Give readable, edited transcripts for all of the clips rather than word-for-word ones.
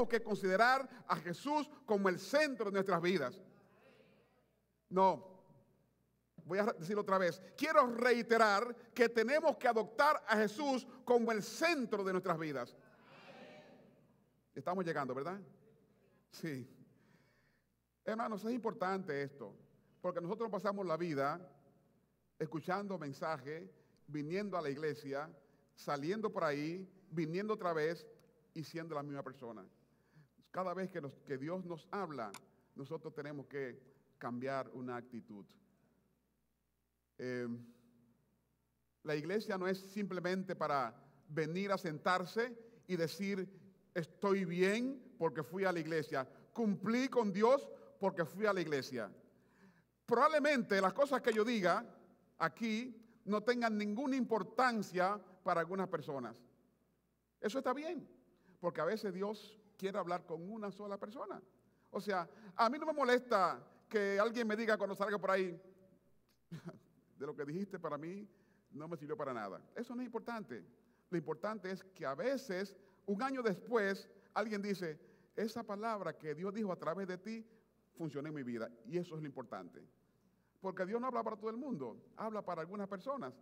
que considerar a Jesús como el centro de nuestras vidas. No, voy a decirlo otra vez. Quiero reiterar que tenemos que adoptar a Jesús como el centro de nuestras vidas. Estamos llegando, ¿verdad? Sí. Hermanos, es importante esto, porque nosotros pasamos la vida escuchando mensajes, viniendo a la iglesia, saliendo por ahí, viniendo otra vez y siendo la misma persona. Cada vez que Dios nos habla, nosotros tenemos que cambiar una actitud. La iglesia no es simplemente para venir a sentarse y decir, estoy bien porque fui a la iglesia, cumplí con Dios porque fui a la iglesia. Probablemente las cosas que yo diga aquí no tengan ninguna importancia para algunas personas. Eso está bien, porque a veces Dios quiere hablar con una sola persona. O sea, a mí no me molesta que alguien me diga cuando salga por ahí, de lo que dijiste para mí no me sirvió para nada. Eso no es importante. Lo importante es que a veces, un año después, alguien dice, esa palabra que Dios dijo a través de ti, funcionó en mi vida. Y eso es lo importante. Porque Dios no habla para todo el mundo, habla para algunas personas.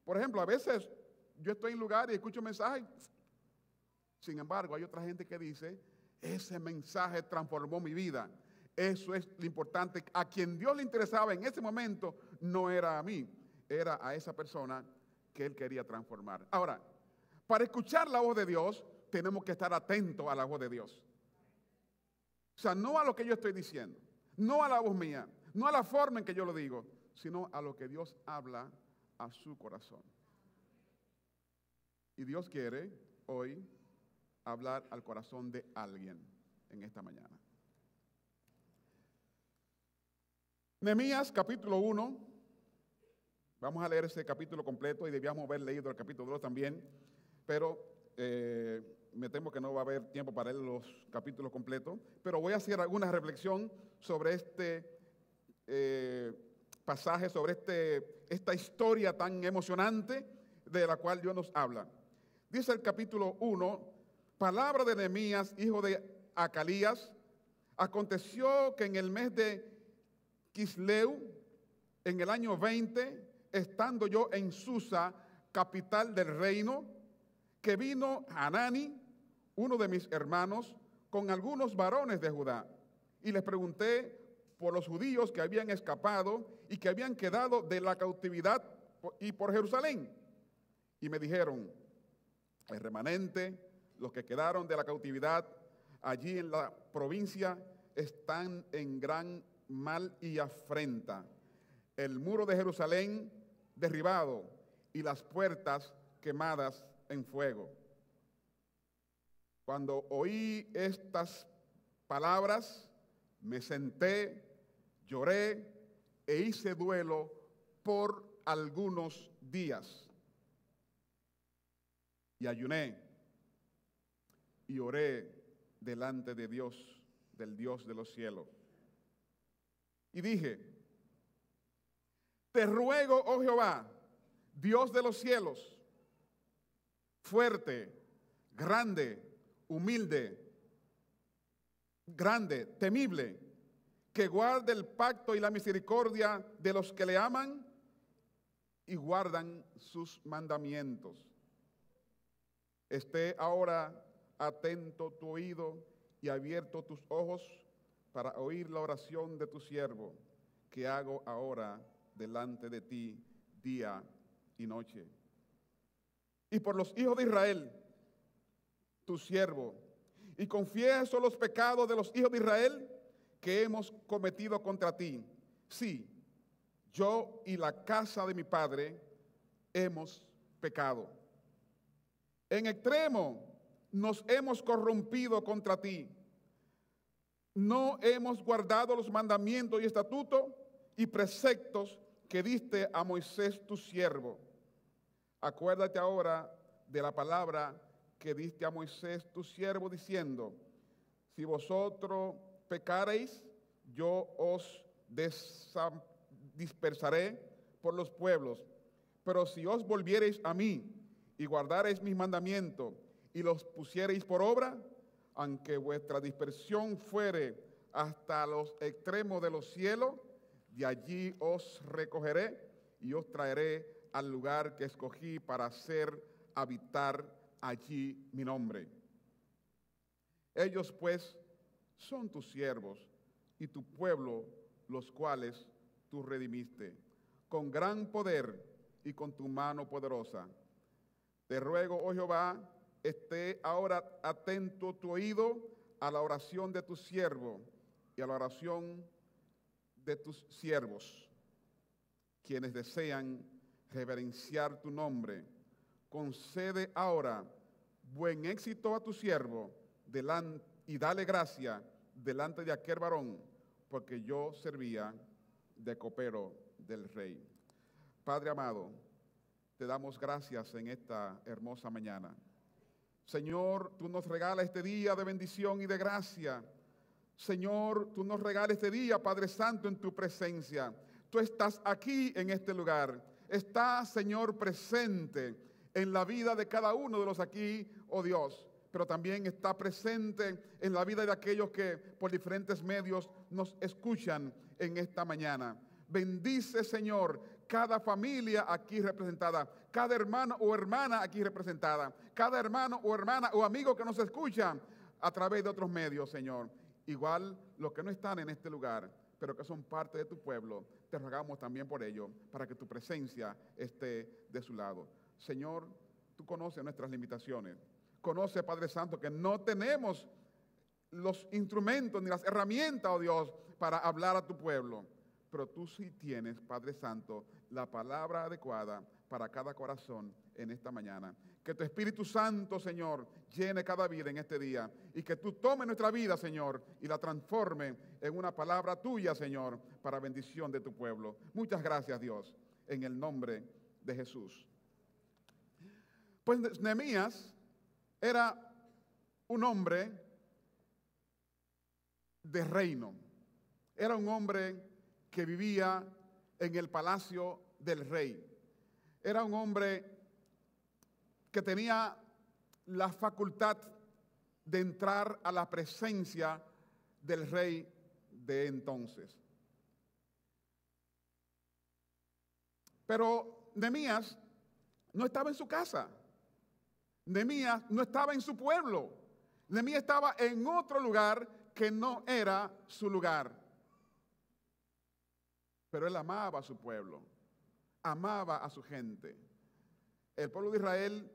Por ejemplo, a veces yo estoy en lugar y escucho un mensaje. Sin embargo, hay otra gente que dice, ese mensaje transformó mi vida. Eso es lo importante. A quien Dios le interesaba en ese momento no era a mí, era a esa persona que Él quería transformar. Ahora, para escuchar la voz de Dios, tenemos que estar atentos a la voz de Dios. O sea, no a lo que yo estoy diciendo, no a la voz mía, no a la forma en que yo lo digo, sino a lo que Dios habla a su corazón. Y Dios quiere hoy hablar al corazón de alguien en esta mañana. Nehemías capítulo 1, vamos a leer ese capítulo completo y debíamos haber leído el capítulo 2 también, pero me temo que no va a haber tiempo para leer los capítulos completos, pero voy a hacer alguna reflexión sobre este pasaje, sobre esta historia tan emocionante de la cual Dios nos habla. Dice el capítulo 1, palabra de Nehemías, hijo de Acalías, aconteció que en el mes de Quisleu, en el año 20, estando yo en Susa, capital del reino, que vino Hanani, uno de mis hermanos, con algunos varones de Judá, y les pregunté por los judíos que habían escapado y que habían quedado de la cautividad y por Jerusalén. Y me dijeron, el remanente, los que quedaron de la cautividad allí en la provincia, están en gran mal y afrenta. El muro de Jerusalén derribado y las puertas quemadas en fuego. Cuando oí estas palabras, me senté, lloré e hice duelo por algunos días. Y ayuné y oré delante de Dios, del Dios de los cielos. Y dije, te ruego, oh Jehová, Dios de los cielos, fuerte, grande, humilde, grande, temible, que guarde el pacto y la misericordia de los que le aman y guardan sus mandamientos. Esté ahora atento tu oído y abierto tus ojos para oír la oración de tu siervo que hago ahora delante de ti día y noche. Y por los hijos de Israel, tu siervo, y confieso los pecados de los hijos de Israel que hemos cometido contra ti. Sí, yo y la casa de mi padre hemos pecado. En extremo nos hemos corrompido contra ti. No hemos guardado los mandamientos y estatutos y preceptos que diste a Moisés tu siervo. Acuérdate ahora de la palabra que diste a Moisés tu siervo, diciendo, si vosotros pecareis, yo os dispersaré por los pueblos. Pero si os volviereis a mí y guardareis mis mandamientos y los pusiereis por obra, aunque vuestra dispersión fuere hasta los extremos de los cielos, de allí os recogeré y os traeré al lugar que escogí para hacer habitar allí mi nombre. Ellos pues son tus siervos y tu pueblo, los cuales tú redimiste, con gran poder y con tu mano poderosa. Te ruego, oh Jehová, esté ahora atento tu oído a la oración de tu siervo y a la oración de tus siervos, quienes desean reverenciar tu nombre. Concede ahora buen éxito a tu siervo y dale gracia delante de aquel varón, porque yo servía de copero del rey. Padre amado, te damos gracias en esta hermosa mañana. Señor, tú nos regalas este día de bendición y de gracia. Señor, tú nos regalas este día, Padre Santo, en tu presencia. Tú estás aquí en este lugar. Estás, Señor, presente en la vida de cada uno de los aquí, oh Dios. Pero también está presente en la vida de aquellos que por diferentes medios nos escuchan en esta mañana. Bendice, Señor, cada familia aquí representada, cada hermano o hermana aquí representada, cada hermano o hermana o amigo que nos escucha a través de otros medios, Señor. Igual los que no están en este lugar, pero que son parte de tu pueblo, te rogamos también por ello, para que tu presencia esté de su lado. Señor, tú conoces nuestras limitaciones. Conoce, Padre Santo, que no tenemos los instrumentos ni las herramientas, oh Dios, para hablar a tu pueblo. Pero tú sí tienes, Padre Santo, la palabra adecuada para cada corazón en esta mañana. Que tu Espíritu Santo, Señor, llene cada vida en este día. Y que tú tomes nuestra vida, Señor, y la transforme en una palabra tuya, Señor, para bendición de tu pueblo. Muchas gracias, Dios, en el nombre de Jesús. Pues Nehemías era un hombre de reino. Era un hombre que vivía en el palacio del rey. Era un hombre que tenía la facultad de entrar a la presencia del rey de entonces. Pero Nehemías no estaba en su casa. Nehemías no estaba en su pueblo. Nehemías estaba en otro lugar que no era su lugar. Pero él amaba a su pueblo, amaba a su gente. El pueblo de Israel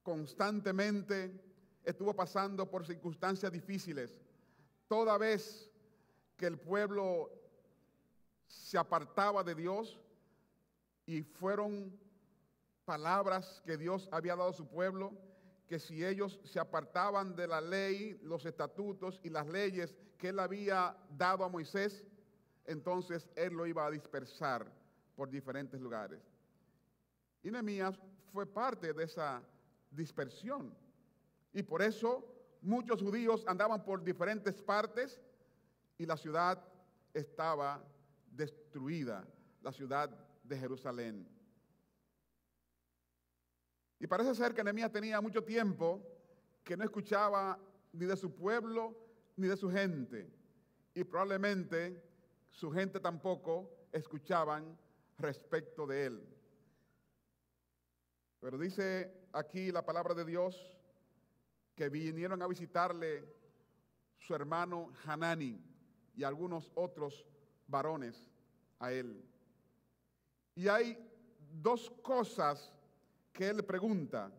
constantemente estuvo pasando por circunstancias difíciles. Toda vez que el pueblo se apartaba de Dios, y fueron palabras que Dios había dado a su pueblo, que si ellos se apartaban de la ley, los estatutos y las leyes que él había dado a Moisés, entonces él lo iba a dispersar por diferentes lugares. Y Nehemías fue parte de esa dispersión. Y por eso muchos judíos andaban por diferentes partes y la ciudad estaba destruida, la ciudad de Jerusalén. Y parece ser que Nehemías tenía mucho tiempo que no escuchaba ni de su pueblo ni de su gente. Y probablemente su gente tampoco escuchaban respecto de él. Pero dice aquí la palabra de Dios que vinieron a visitarle su hermano Hanani y algunos otros varones a él. Y hay dos cosas que él pregunta.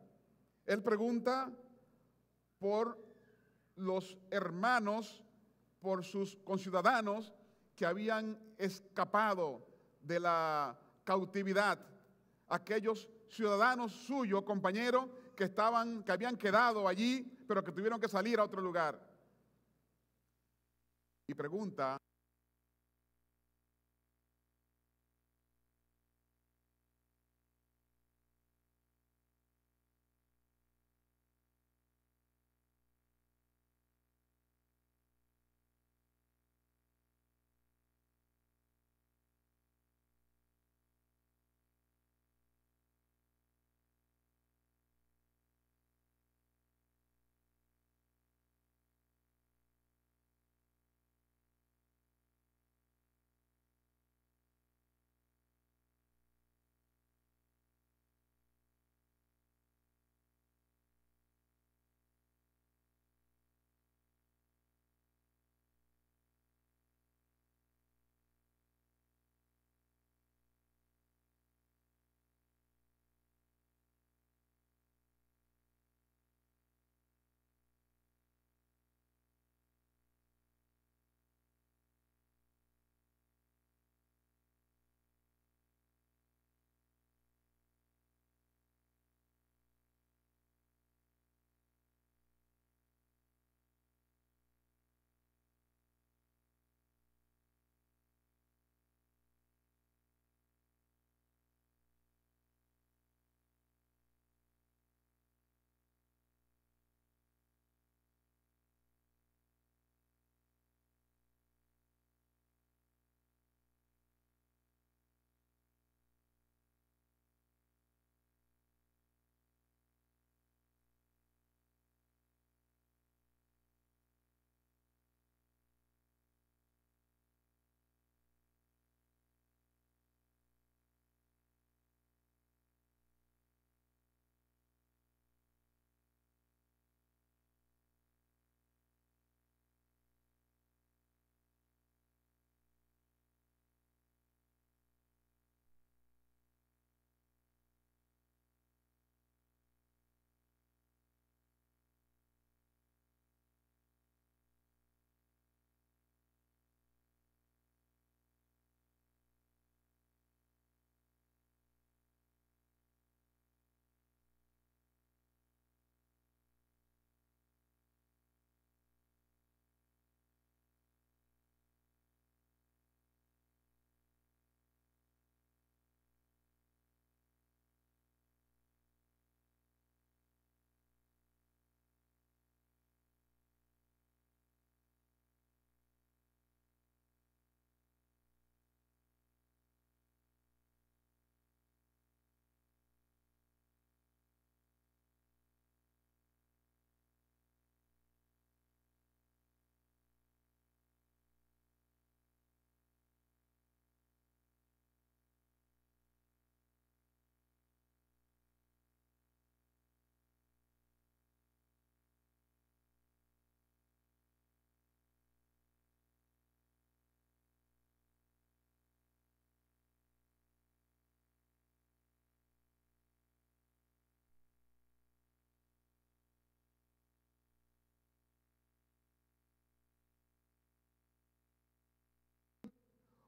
Él pregunta por los hermanos, por sus conciudadanos que habían escapado de la cautividad, aquellos ciudadanos suyos, compañeros, que habían quedado allí, pero que tuvieron que salir a otro lugar. Y pregunta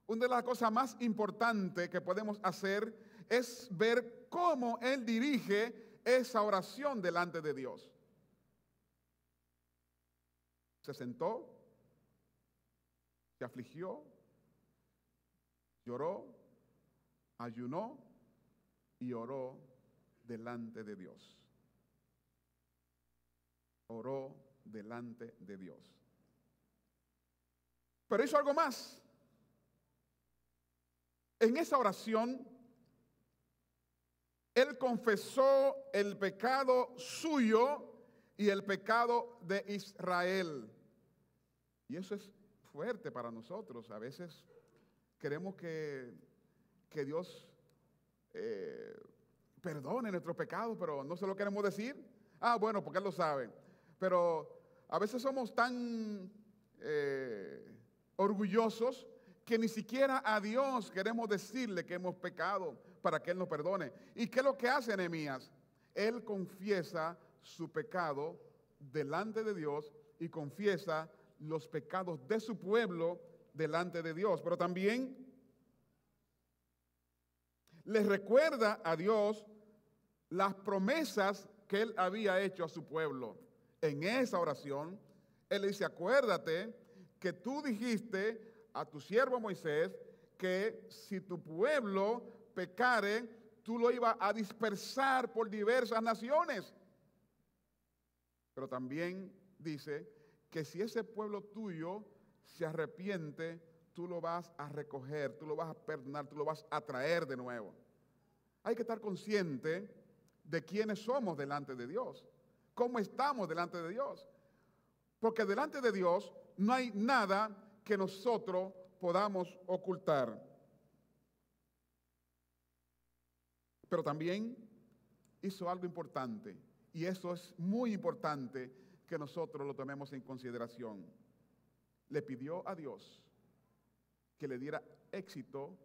una de las cosas más importantes que podemos hacer es ver cómo Él dirige esa oración delante de Dios. Se sentó, se afligió, lloró, ayunó y oró delante de Dios. Oró delante de Dios. Pero hizo algo más. En esa oración, Él confesó el pecado suyo y el pecado de Israel. Y eso es fuerte para nosotros. A veces queremos que Dios perdone nuestros pecados, pero no se lo queremos decir. Ah, bueno, porque Él lo sabe. Pero a veces somos tan orgullosos que ni siquiera a Dios queremos decirle que hemos pecado para que Él nos perdone. ¿Y qué es lo que hace Nehemías? Él confiesa su pecado delante de Dios y confiesa los pecados de su pueblo delante de Dios. Pero también les recuerda a Dios las promesas que Él había hecho a su pueblo. En esa oración, Él le dice, acuérdate que tú dijiste a tu siervo Moisés que si tu pueblo pecare, tú lo ibas a dispersar por diversas naciones. Pero también dice que si ese pueblo tuyo se arrepiente, tú lo vas a recoger, tú lo vas a perdonar, tú lo vas a traer de nuevo. Hay que estar consciente de quiénes somos delante de Dios, cómo estamos delante de Dios. Porque delante de Dios no hay nada que nosotros podamos ocultar. Pero también hizo algo importante, y eso es muy importante que nosotros lo tomemos en consideración. Le pidió a Dios que le diera éxito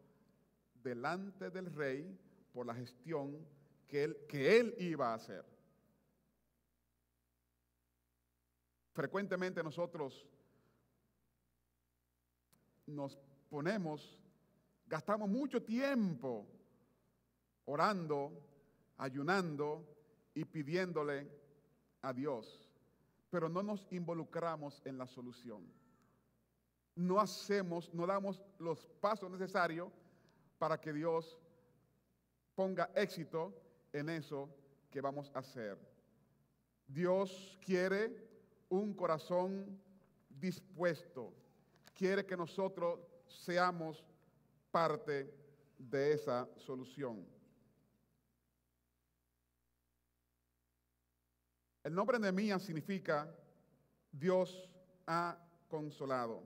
delante del rey por la gestión que él iba a hacer. Frecuentemente nosotros gastamos mucho tiempo orando, ayunando y pidiéndole a Dios, pero no nos involucramos en la solución. No damos los pasos necesarios para que Dios ponga éxito en eso que vamos a hacer. Dios quiere un corazón dispuesto, quiere que nosotros seamos parte de esa solución. El nombre Nehemías significa Dios ha consolado.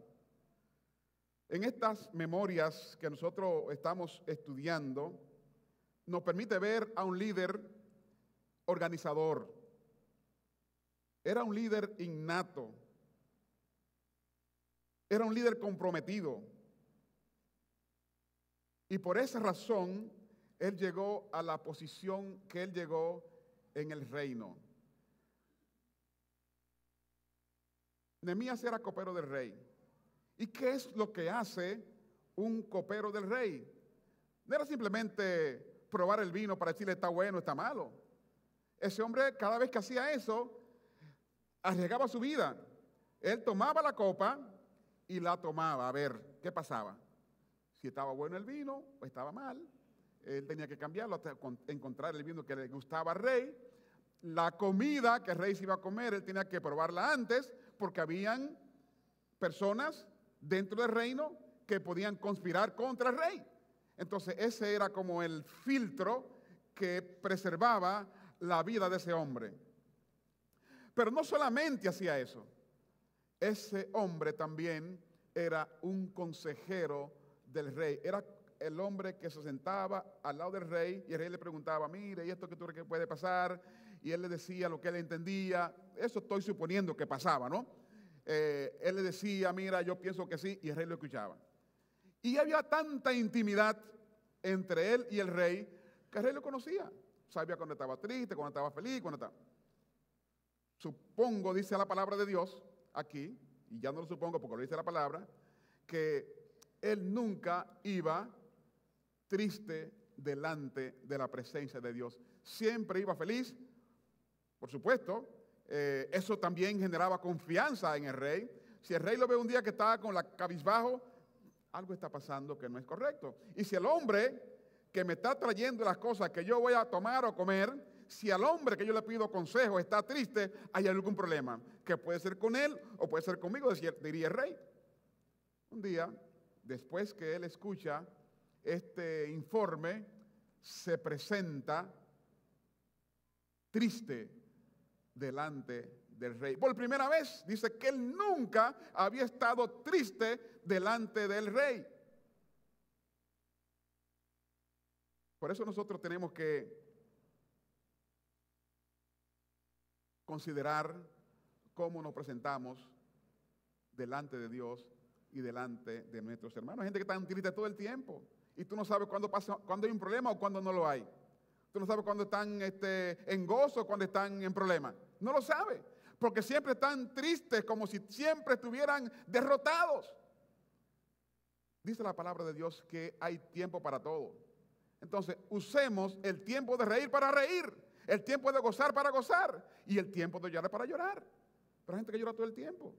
En estas memorias que nosotros estamos estudiando, nos permite ver a un líder organizador. Era un líder innato. Era un líder comprometido. Y por esa razón, él llegó a la posición que él llegó en el reino. Nehemías era copero del rey. ¿Y qué es lo que hace un copero del rey? No era simplemente probar el vino para decirle está bueno, está malo. Ese hombre, cada vez que hacía eso, arriesgaba su vida. Él tomaba la copa y la tomaba a ver qué pasaba. Si estaba bueno el vino o estaba mal. Él tenía que cambiarlo hasta encontrar el vino que le gustaba al rey. La comida que el rey se iba a comer, él tenía que probarla antes, porque habían personas dentro del reino que podían conspirar contra el rey. Entonces ese era como el filtro que preservaba la vida de ese hombre. Pero no solamente hacía eso. Ese hombre también era un consejero del rey. Era el hombre que se sentaba al lado del rey y el rey le preguntaba, mire, ¿y esto que tú crees que puede pasar? Y él le decía lo que él entendía. Eso estoy suponiendo que pasaba, ¿no? Él le decía, mira, yo pienso que sí, y el rey lo escuchaba. Y había tanta intimidad entre él y el rey que el rey lo conocía. Sabía cuando estaba triste, cuando estaba feliz, cuando estaba... Supongo, dice la palabra de Dios aquí, y ya no lo supongo porque lo dice la palabra, que él nunca iba triste delante de la presencia de Dios. Siempre iba feliz, por supuesto. Eso también generaba confianza en el rey. Si el rey lo ve un día que está con la cabizbajo, algo está pasando que no es correcto. Y si el hombre que me está trayendo las cosas que yo voy a tomar o comer, si al hombre que yo le pido consejo está triste, hay algún problema, que puede ser con él o puede ser conmigo, diría el rey. Un día, después que él escucha este informe, se presenta triste delante del rey. Por primera vez dice que él nunca había estado triste delante del rey. Por eso nosotros tenemos que considerar cómo nos presentamos delante de Dios y delante de nuestros hermanos. Hay gente que está triste todo el tiempo y tú no sabes cuándo hay un problema o cuándo no lo hay. Tú no sabes cuándo están en gozo o cuándo están en problema. No lo sabes, porque siempre están tristes, como si siempre estuvieran derrotados. Dice la palabra de Dios que hay tiempo para todo. Entonces, usemos el tiempo de reír para reír, el tiempo de gozar para gozar y el tiempo de llorar para llorar. Pero hay gente que llora todo el tiempo.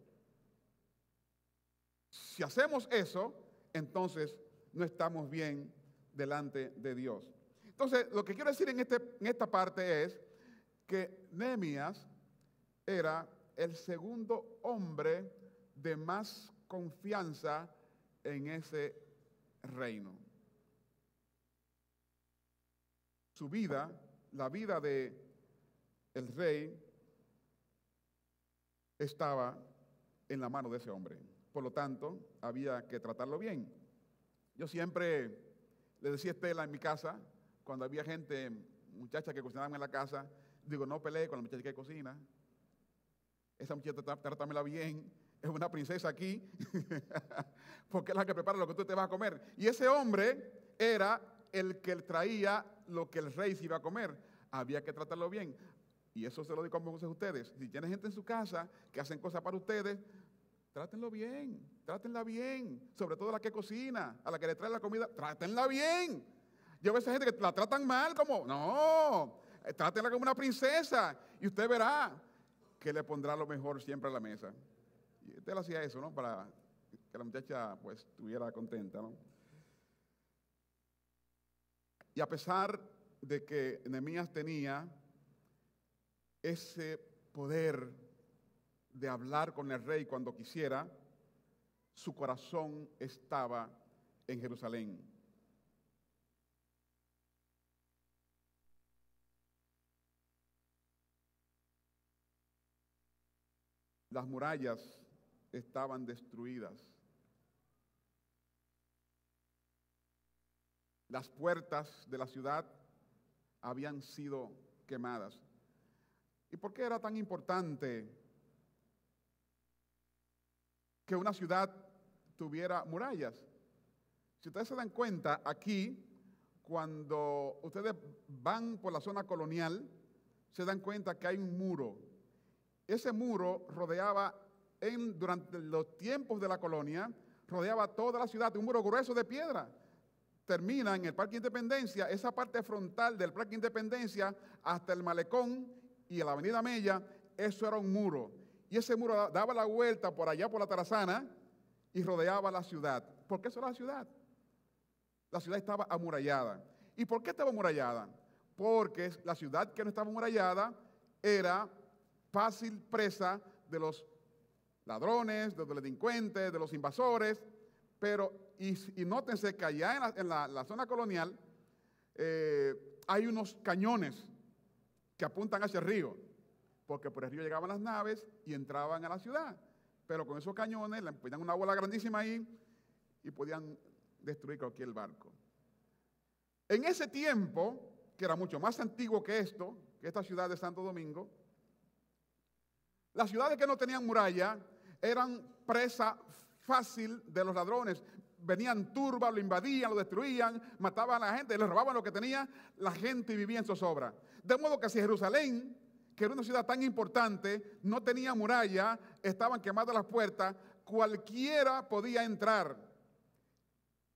Si hacemos eso, entonces no estamos bien delante de Dios. Entonces, lo que quiero decir en esta parte es que Nehemías era el segundo hombre de más confianza en ese reino. Su vida, la vida de el rey, estaba en la mano de ese hombre. Por lo tanto, había que tratarlo bien. Yo siempre le decía a Estela en mi casa, cuando había gente, muchachas que cocinaban en la casa, digo, no pelee con la muchacha que cocina. Esa muchacha trátamela bien, es una princesa aquí, porque es la que prepara lo que tú te vas a comer. Y ese hombre era el que traía lo que el rey se iba a comer. Había que tratarlo bien. Y eso se lo digo como a ustedes. Si tienen gente en su casa que hacen cosas para ustedes, trátenlo bien, trátenla bien. Sobre todo a la que cocina, a la que le trae la comida, trátenla bien. Yo veo a esa gente que la tratan mal, como, no, trátenla como una princesa. Y usted verá que le pondrá lo mejor siempre a la mesa. Y usted le hacía eso, ¿no? Para que la muchacha, pues, estuviera contenta, ¿no? Y a pesar de que Nehemías tenía ese poder de hablar con el rey cuando quisiera, su corazón estaba en Jerusalén. Las murallas estaban destruidas. Las puertas de la ciudad habían sido quemadas. ¿Y por qué era tan importante que una ciudad tuviera murallas? Si ustedes se dan cuenta, aquí, cuando ustedes van por la zona colonial, se dan cuenta que hay un muro. Ese muro rodeaba, durante los tiempos de la colonia, rodeaba toda la ciudad, un muro grueso de piedra. Termina en el Parque Independencia, esa parte frontal del Parque Independencia hasta el Malecón y la Avenida Mella, eso era un muro. Y ese muro daba la vuelta por allá por la Tarazana y rodeaba la ciudad. ¿Por qué eso era la ciudad? La ciudad estaba amurallada. ¿Y por qué estaba amurallada? Porque la ciudad que no estaba amurallada era fácil presa de los ladrones, de los delincuentes, de los invasores. Pero, y nótense que allá en la zona colonial hay unos cañones que apuntan hacia el río, porque por el río llegaban las naves y entraban a la ciudad. Pero con esos cañones le ponían una bola grandísima ahí y podían destruir cualquier barco. En ese tiempo, que era mucho más antiguo que esta ciudad de Santo Domingo, las ciudades que no tenían muralla eran presa fácil de los ladrones. Venían turbas, lo invadían, lo destruían, mataban a la gente, les robaban lo que tenía la gente y vivía en zozobra. De modo que si Jerusalén, que era una ciudad tan importante, no tenía muralla, estaban quemadas las puertas, cualquiera podía entrar.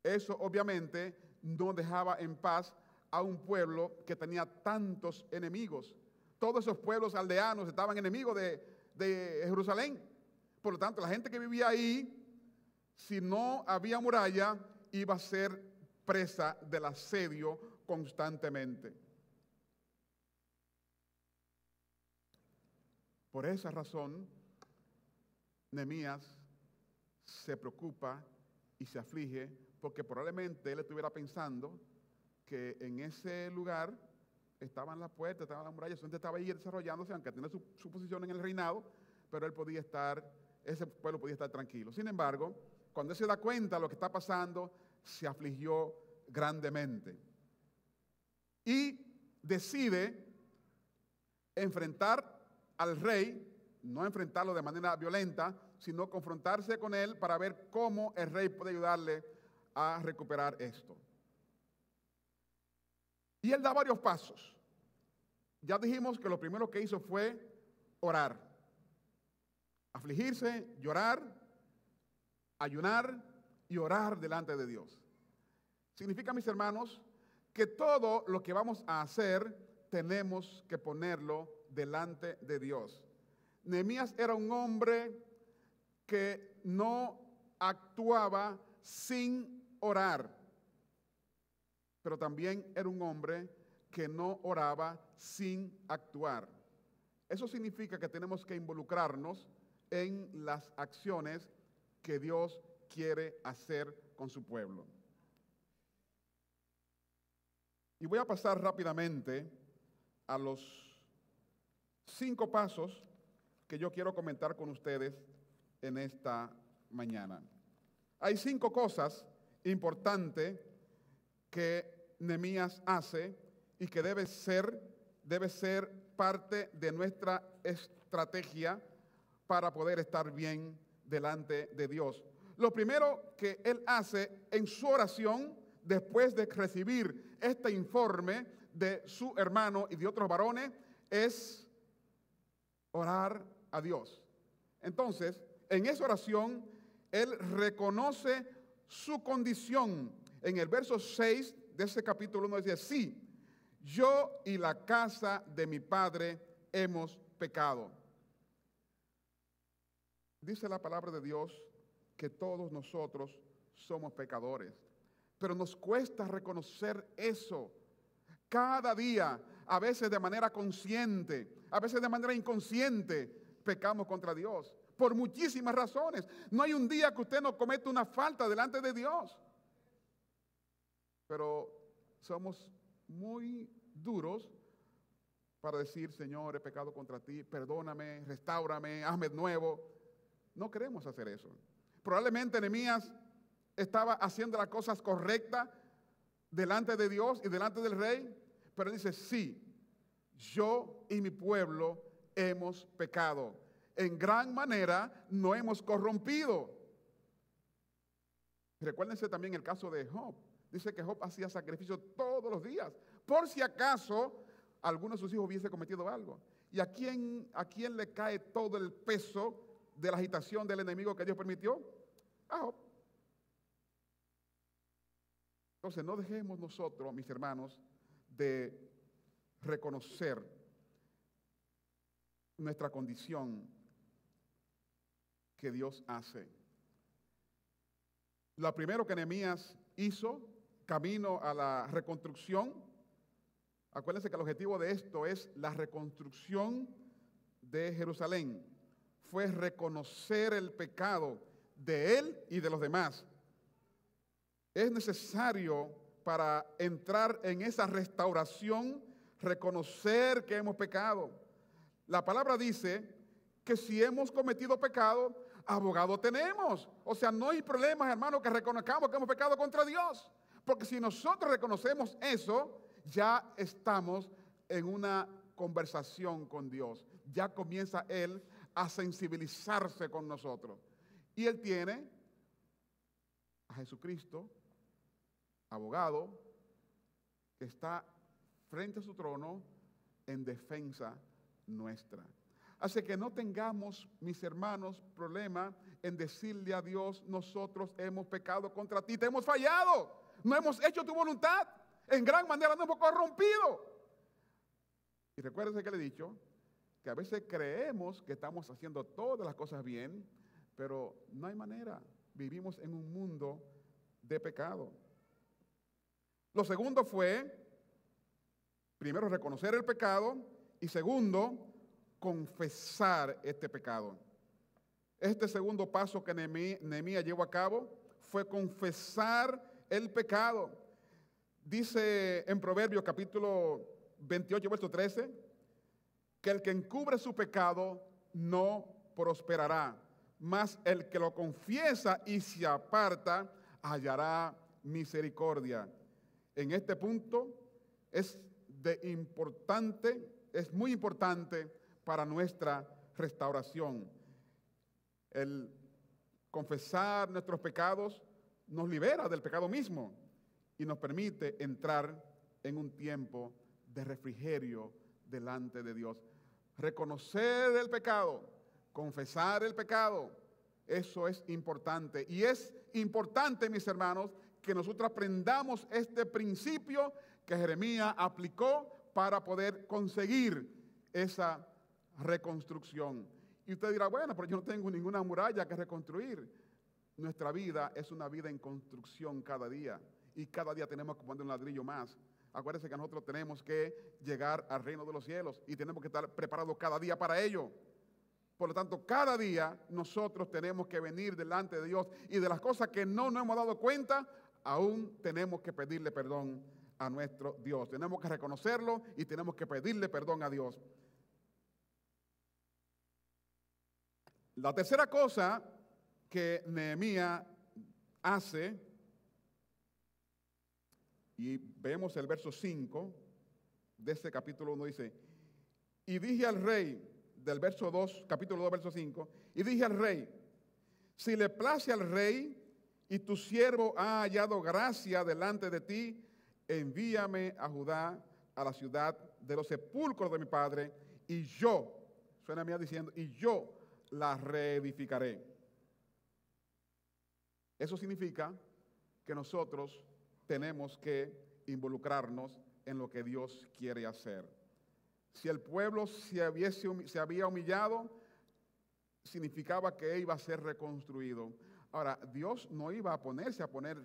Eso obviamente no dejaba en paz a un pueblo que tenía tantos enemigos. Todos esos pueblos aldeanos estaban enemigos de Jerusalén. Por lo tanto, la gente que vivía ahí, si no había muralla, iba a ser presa del asedio constantemente. Por esa razón, Nehemías se preocupa y se aflige porque probablemente él estuviera pensando que en ese lugar estaban las puertas, estaban las murallas, entonces estaba ahí desarrollándose, aunque tenía su posición en el reinado, pero él podía estar, ese pueblo podía estar tranquilo. Sin embargo, cuando él se da cuenta de lo que está pasando, se afligió grandemente y decide enfrentar al rey, no enfrentarlo de manera violenta, sino confrontarse con él para ver cómo el rey puede ayudarle a recuperar esto. Y él da varios pasos. Ya dijimos que lo primero que hizo fue orar, afligirse, llorar, ayunar y orar delante de Dios. Significa, mis hermanos, que todo lo que vamos a hacer tenemos que ponerlo delante de Dios. Nehemías era un hombre que no actuaba sin orar, pero también era un hombre que no oraba sin actuar. Eso significa que tenemos que involucrarnos en las acciones que Dios quiere hacer con su pueblo. Y voy a pasar rápidamente a los 5 pasos que yo quiero comentar con ustedes en esta mañana. Hay 5 cosas importantes que Nehemías hace y que debe ser parte de nuestra estrategia para poder estar bien delante de Dios. Lo primero que él hace en su oración, después de recibir este informe de su hermano y de otros varones, es orar a Dios. Entonces, en esa oración, él reconoce su condición. En el verso 6 de ese capítulo 1 dice: sí, yo y la casa de mi padre hemos pecado. Dice la palabra de Dios que todos nosotros somos pecadores, pero nos cuesta reconocer eso. Cada día, a veces de manera consciente, a veces de manera inconsciente, pecamos contra Dios, por muchísimas razones. No hay un día que usted no cometa una falta delante de Dios. Pero somos muy duros para decir: Señor, he pecado contra ti, perdóname, restáurame, hazme nuevo. No queremos hacer eso. Probablemente Nehemías estaba haciendo las cosas correctas delante de Dios y delante del rey, pero dice: sí, yo y mi pueblo hemos pecado. En gran manera nos hemos corrompido. Recuérdense también el caso de Job. Dice que Job hacía sacrificio todos los días, por si acaso alguno de sus hijos hubiese cometido algo. ¿Y a quién le cae todo el peso de la agitación del enemigo que Dios permitió? A Job. Entonces, no dejemos nosotros, mis hermanos, de reconocer nuestra condición que Dios hace. Lo primero que Nehemías hizo, camino a la reconstrucción, acuérdense que el objetivo de esto es la reconstrucción de Jerusalén, fue reconocer el pecado de él y de los demás. Es necesario, para entrar en esa restauración, reconocer que hemos pecado. La palabra dice que si hemos cometido pecado, abogado tenemos. O sea, no hay problema, hermano, que reconozcamos que hemos pecado contra Dios. Porque si nosotros reconocemos eso, ya estamos en una conversación con Dios. Ya comienza Él a sensibilizarse con nosotros. Y Él tiene a Jesucristo, abogado, que está frente a su trono en defensa nuestra. Así que no tengamos, mis hermanos, problema en decirle a Dios, nosotros hemos pecado contra ti, te hemos fallado, no hemos hecho tu voluntad, en gran manera nos hemos corrompido. Y recuérdense que le he dicho que a veces creemos que estamos haciendo todas las cosas bien, pero no hay manera, vivimos en un mundo de pecado. Lo segundo fue, primero, reconocer el pecado y segundo, confesar este pecado. Este segundo paso que Nehemías llevó a cabo fue confesar el pecado. Dice en Proverbios capítulo 28, verso 13, que el que encubre su pecado no prosperará, mas el que lo confiesa y se aparta hallará misericordia. En este punto es muy importante para nuestra restauración. El confesar nuestros pecados nos libera del pecado mismo y nos permite entrar en un tiempo de refrigerio delante de Dios. Reconocer el pecado, confesar el pecado, eso es importante. Y es importante, mis hermanos, que nosotros aprendamos este principio que Jeremías aplicó para poder conseguir esa reconstrucción. Y usted dirá, bueno, pero yo no tengo ninguna muralla que reconstruir. Nuestra vida es una vida en construcción cada día. Y cada día tenemos que poner un ladrillo más. Acuérdense que nosotros tenemos que llegar al reino de los cielos y tenemos que estar preparados cada día para ello. Por lo tanto, cada día nosotros tenemos que venir delante de Dios y de las cosas que no nos hemos dado cuenta, aún tenemos que pedirle perdón a nuestro Dios. Tenemos que reconocerlo y tenemos que pedirle perdón a Dios. La tercera cosa que Nehemías hace, y vemos el verso 5 de este capítulo 1, dice, y dije al rey, del verso 2, capítulo 2, verso 5, y dije al rey, si le place al rey y tu siervo ha hallado gracia delante de ti, envíame a Judá, a la ciudad de los sepulcros de mi padre, y yo, suena a mí diciendo, y yo la reedificaré. Eso significa que nosotros tenemos que involucrarnos en lo que Dios quiere hacer. Si el pueblo se había humillado, significaba que iba a ser reconstruido. Ahora, Dios no iba a ponerse a poner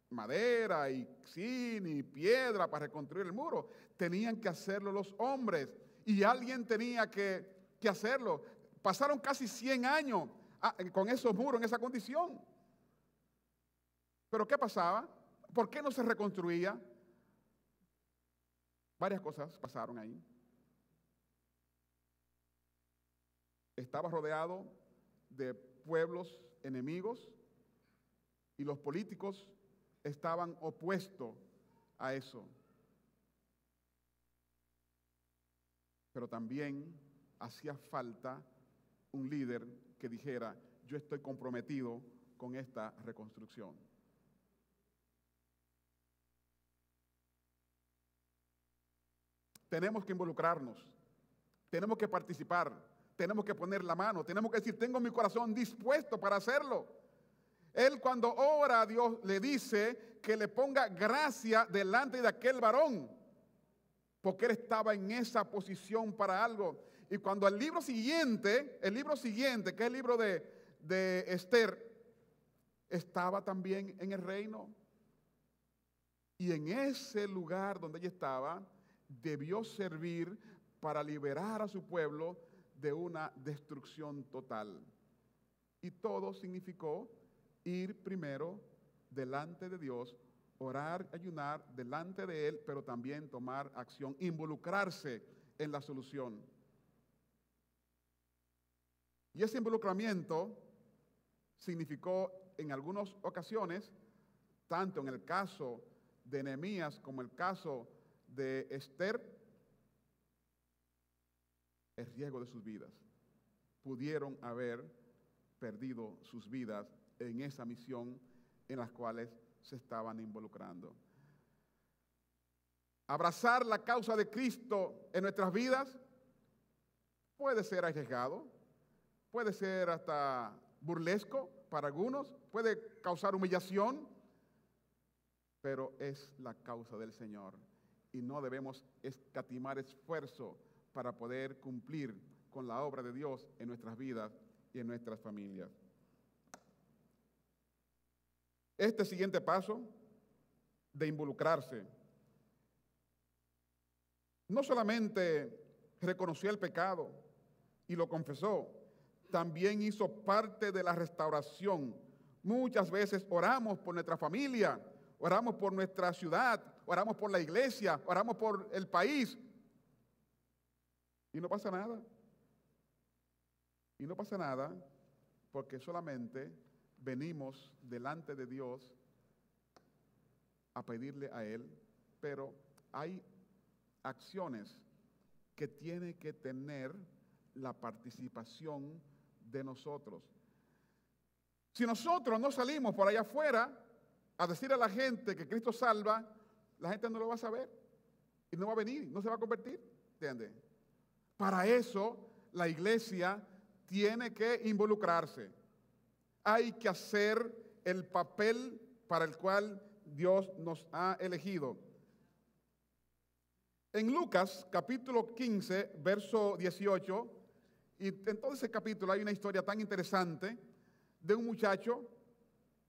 madera y zinc y piedra para reconstruir el muro. Tenían que hacerlo los hombres y alguien tenía que hacerlo. Pasaron casi 100 años con esos muros en esa condición. ¿Pero qué pasaba? ¿Por qué no se reconstruía? Varias cosas pasaron ahí. Estaba rodeado de pueblos enemigos y los políticos estaban opuestos a eso. Pero también hacía falta un líder que dijera, yo estoy comprometido con esta reconstrucción. Tenemos que involucrarnos, tenemos que participar, tenemos que poner la mano, tenemos que decir, tengo mi corazón dispuesto para hacerlo. Él cuando ora a Dios le dice que le ponga gracia delante de aquel varón, porque él estaba en esa posición para algo. Y cuando el libro siguiente, que es el libro de Esther, estaba también en el reino. Y en ese lugar donde ella estaba, debió servir para liberar a su pueblo de una destrucción total. Y todo significó ir primero delante de Dios, orar, ayunar delante de Él, pero también tomar acción, involucrarse en la solución. Y ese involucramiento significó en algunas ocasiones, tanto en el caso de Nehemías como el caso de Esther, el riesgo de sus vidas. Pudieron haber perdido sus vidas en esa misión en las cuales se estaban involucrando. Abrazar la causa de Cristo en nuestras vidas Puede ser arriesgado, puede ser hasta burlesco para algunos, puede causar humillación, pero es la causa del Señor y no debemos escatimar esfuerzo para poder cumplir con la obra de Dios en nuestras vidas y en nuestras familias. Este siguiente paso de involucrarse, no solamente reconoció el pecado y lo confesó, también hizo parte de la restauración. Muchas veces oramos por nuestra familia, oramos por nuestra ciudad, oramos por la iglesia, oramos por el país y no pasa nada. Y no pasa nada porque solamente venimos delante de Dios a pedirle a Él, pero hay acciones que tiene que tener la participación de nosotros. Si nosotros no salimos por allá afuera a decir a la gente que Cristo salva, la gente no lo va a saber y no va a venir, no se va a convertir, ¿entiende? Para eso la iglesia tiene que involucrarse. Hay que hacer el papel para el cual Dios nos ha elegido. En Lucas capítulo 15, verso 18, y en todo ese capítulo hay una historia tan interesante de un muchacho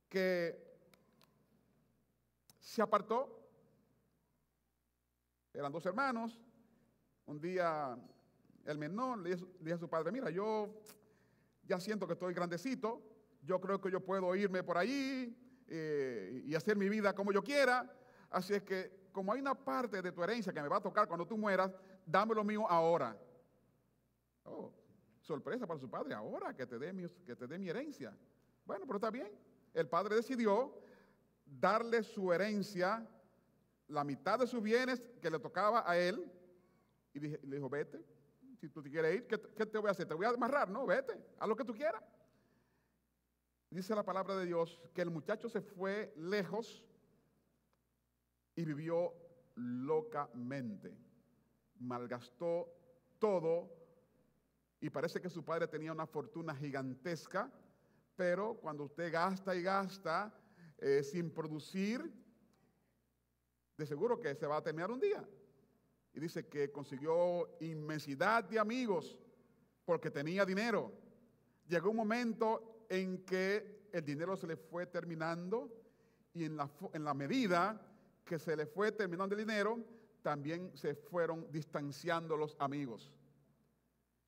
que se apartó. Eran dos hermanos. Un día el menor le dijo a su padre: mira, yo ya siento que estoy grandecito, yo creo que yo puedo irme por allí y hacer mi vida como yo quiera, así es que como hay una parte de tu herencia que me va a tocar cuando tú mueras, dame lo mío ahora. Oh, sorpresa para su padre, ahora que te dé mi herencia. Bueno, pero está bien. El padre decidió darle su herencia, la mitad de sus bienes que le tocaba a él, y le dijo: vete, si tú te quieres ir, ¿qué te voy a hacer? Te voy a amarrar, no, vete, haz lo que tú quieras. Dice la palabra de Dios que el muchacho se fue lejos y vivió locamente, malgastó todo, y parece que su padre tenía una fortuna gigantesca, pero cuando usted gasta y gasta sin producir, de seguro que se va a terminar un día. Y dice que consiguió inmensidad de amigos porque tenía dinero. Llegó un momento en que el dinero se le fue terminando y en la medida que se le fue terminando el dinero, también se fueron distanciando los amigos.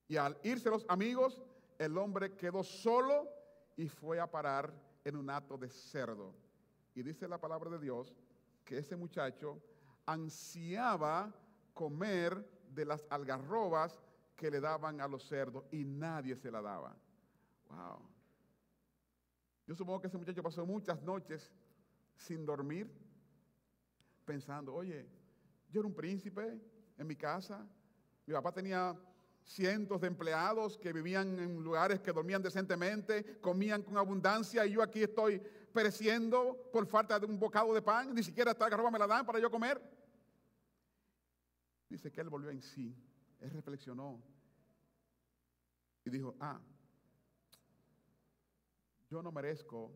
Y al irse los amigos, el hombre quedó solo y fue a parar en un hato de cerdo. Y dice la palabra de Dios que ese muchacho ansiaba comer de las algarrobas que le daban a los cerdos y nadie se la daba. Wow. Yo supongo que ese muchacho pasó muchas noches sin dormir, pensando: oye, yo era un príncipe en mi casa, mi papá tenía cientos de empleados que vivían en lugares que dormían decentemente, comían con abundancia, y yo aquí estoy pereciendo por falta de un bocado de pan, ni siquiera esta algarroba me la dan para yo comer. Dice que él volvió en sí, él reflexionó y dijo: yo no merezco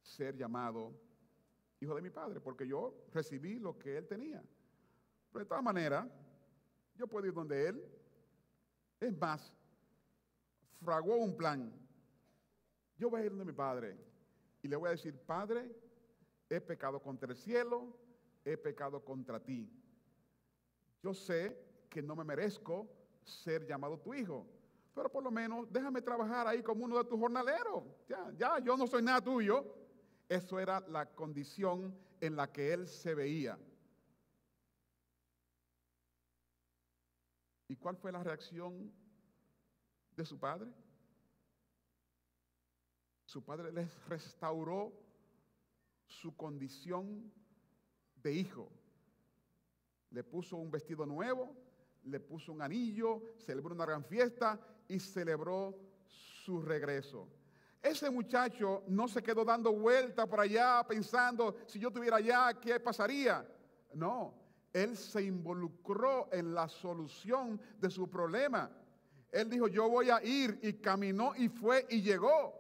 ser llamado hijo de mi padre, porque yo recibí lo que él tenía. Pero de todas maneras, yo puedo ir donde él. Es más, fraguó un plan. Yo voy a ir donde mi padre y le voy a decir: Padre, he pecado contra el cielo, he pecado contra ti. Yo sé que no me merezco ser llamado tu hijo, pero por lo menos déjame trabajar ahí como uno de tus jornaleros. Ya, yo no soy nada tuyo. Eso era la condición en la que él se veía. ¿Y cuál fue la reacción de su padre? Su padre les restauró su condición de hijo. Le puso un vestido nuevo, le puso un anillo, celebró una gran fiesta y celebró su regreso. Ese muchacho no se quedó dando vueltas por allá pensando: si yo estuviera allá, ¿qué pasaría? No, él se involucró en la solución de su problema. Él dijo, yo voy a ir, y caminó y fue y llegó.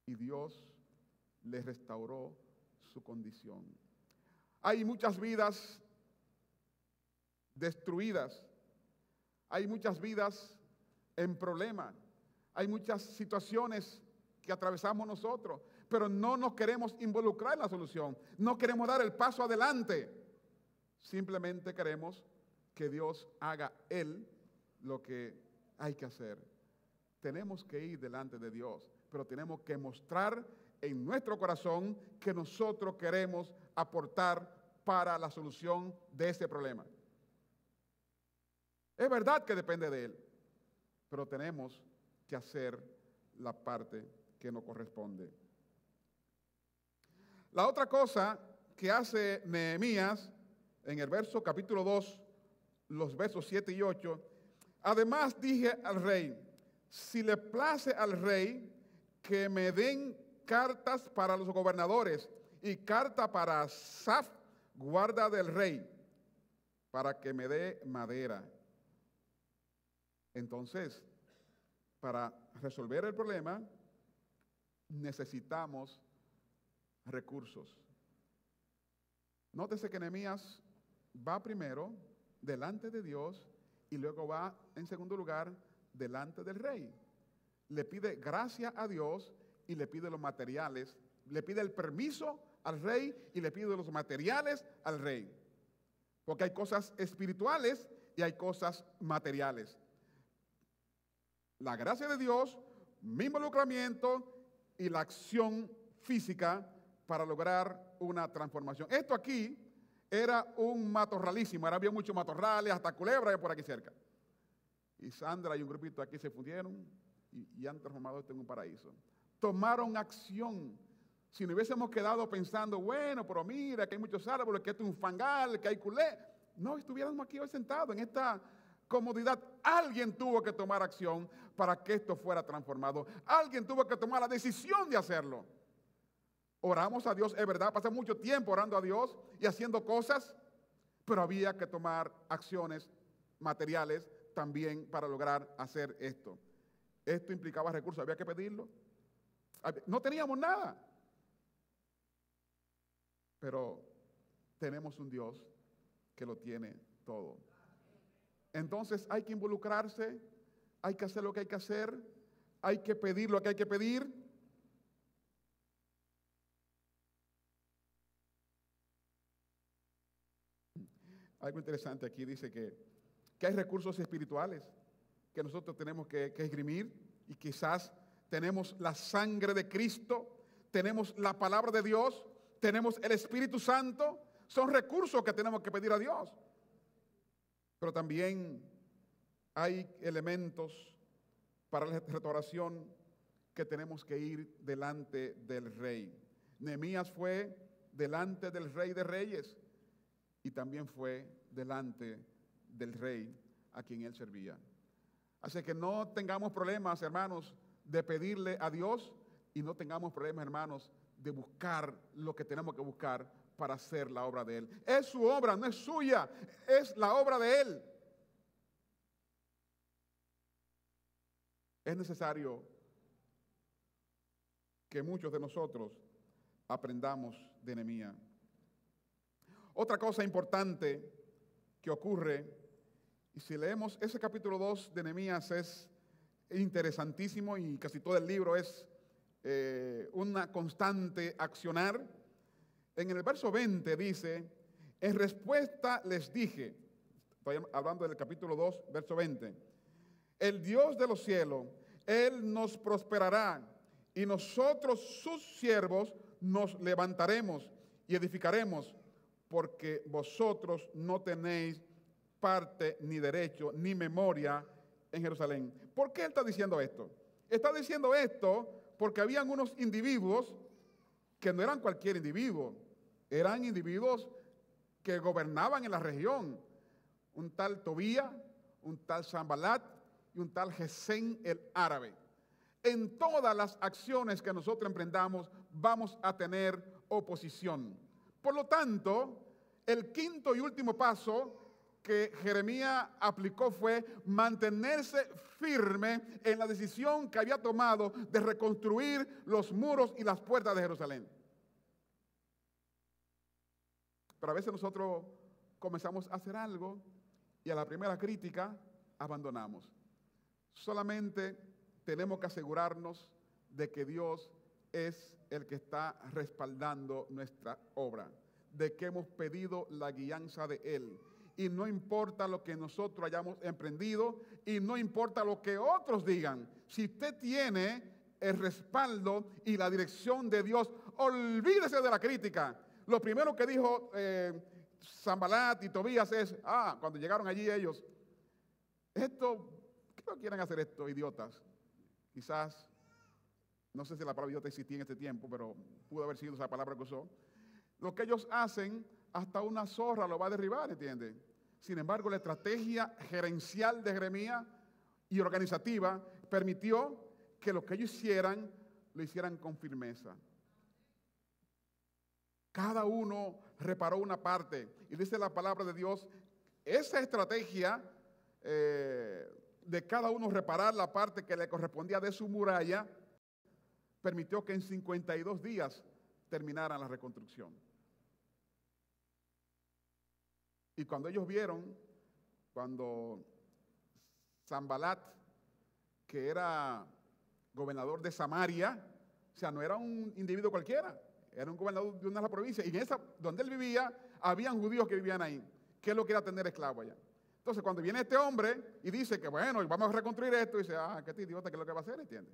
Y Dios le restauró su condición. Hay muchas vidas destruidas, hay muchas vidas en problemas, hay muchas situaciones que atravesamos nosotros, pero no nos queremos involucrar en la solución, no queremos dar el paso adelante, simplemente queremos que Dios haga Él lo que hay que hacer. Tenemos que ir delante de Dios, pero tenemos que mostrar en nuestro corazón que nosotros queremos aportar para la solución de ese problema. Es verdad que depende de Él, pero tenemos que hacer la parte que nos corresponde. La otra cosa que hace Nehemías en el capítulo 2, los versos 7 y 8, además dije al rey, si le place al rey que me den cartas para los gobernadores y carta para Asaf, guarda del rey, para que me dé madera. Entonces, para resolver el problema, necesitamos recursos. Nótese que Nehemías va primero delante de Dios y luego va en segundo lugar delante del rey. Le pide gracia a Dios y le pide los materiales, le pide el permiso al rey y le pide los materiales al rey. Porque hay cosas espirituales y hay cosas materiales. La gracia de Dios, mi involucramiento y la acción física para lograr una transformación. Esto aquí era un matorralísimo, había muchos matorrales, hasta culebras por aquí cerca. Y Sandra y un grupito aquí se fundieron y han transformado esto en un paraíso. Tomaron acción. Si nos hubiésemos quedado pensando, bueno, pero mira que hay muchos árboles, que esto es un fangal, que hay culé, no estuviéramos aquí hoy sentados en esta comodidad. Alguien tuvo que tomar acción para que esto fuera transformado. Alguien tuvo que tomar la decisión de hacerlo. Oramos a Dios, es verdad, pasamos mucho tiempo orando a Dios y haciendo cosas, pero había que tomar acciones materiales también para lograr hacer esto. Esto implicaba recursos, había que pedirlo. No teníamos nada, pero tenemos un Dios que lo tiene todo. Entonces hay que involucrarse, hay que hacer lo que hay que hacer, hay que pedir lo que hay que pedir. Algo interesante aquí dice que hay recursos espirituales que nosotros tenemos que esgrimir, y quizás tenemos la sangre de Cristo, tenemos la palabra de Dios, tenemos el Espíritu Santo. Son recursos que tenemos que pedir a Dios. Pero también hay elementos para la restauración que tenemos que ir delante del rey. Nehemías fue delante del Rey de Reyes y también fue delante del rey a quien él servía. Así que no tengamos problemas, hermanos, de pedirle a Dios, y no tengamos problemas, hermanos, de buscar lo que tenemos que buscar para hacer la obra de Él. Es su obra, no es suya, es la obra de Él. Es necesario que muchos de nosotros aprendamos de Nehemías. Otra cosa importante que ocurre, y si leemos ese capítulo 2 de Nehemías, es interesantísimo, y casi todo el libro es una constante accionar. En el verso 20 dice, en respuesta les dije, estoy hablando del capítulo 2, verso 20, el Dios de los cielos, Él nos prosperará, y nosotros sus siervos nos levantaremos y edificaremos, porque vosotros no tenéis parte, ni derecho, ni memoria en Jerusalén. ¿Por qué él está diciendo esto? Está diciendo esto porque habían unos individuos que no eran cualquier individuo, eran individuos que gobernaban en la región. Un tal Tobía, un tal Sanbalat y un tal Gesén el árabe. En todas las acciones que nosotros emprendamos vamos a tener oposición. Por lo tanto, el quinto y último paso que Jeremías aplicó fue mantenerse firme en la decisión que había tomado de reconstruir los muros y las puertas de Jerusalén. Pero a veces nosotros comenzamos a hacer algo y a la primera crítica abandonamos. Solamente tenemos que asegurarnos de que Dios es el que está respaldando nuestra obra, de que hemos pedido la guianza de Él. Y no importa lo que nosotros hayamos emprendido y no importa lo que otros digan. Si usted tiene el respaldo y la dirección de Dios, olvídese de la crítica. Lo primero que dijo Sanbalat y Tobías es, cuando llegaron allí ellos, ¿qué no quieren hacer estos idiotas? Quizás, no sé si la palabra idiota existía en este tiempo, pero pudo haber sido esa palabra que usó. Lo que ellos hacen, hasta una zorra lo va a derribar, ¿entiende? Sin embargo, la estrategia gerencial de Jeremías y organizativa permitió que lo que ellos hicieran, lo hicieran con firmeza. Cada uno reparó una parte. Y dice la palabra de Dios, esa estrategia de cada uno reparar la parte que le correspondía de su muralla, permitió que en 52 días terminaran la reconstrucción. Y cuando ellos vieron, cuando Sanbalat, que era gobernador de Samaria, o sea, no era un individuo cualquiera, era un gobernador de una de las provincias, y en esa, donde él vivía, habían judíos que vivían ahí, que él lo quería tener esclavo allá. Entonces, cuando viene este hombre y dice que, bueno, vamos a reconstruir esto, y dice, qué idiota, ¿qué es lo que va a hacer? ¿Entiendes?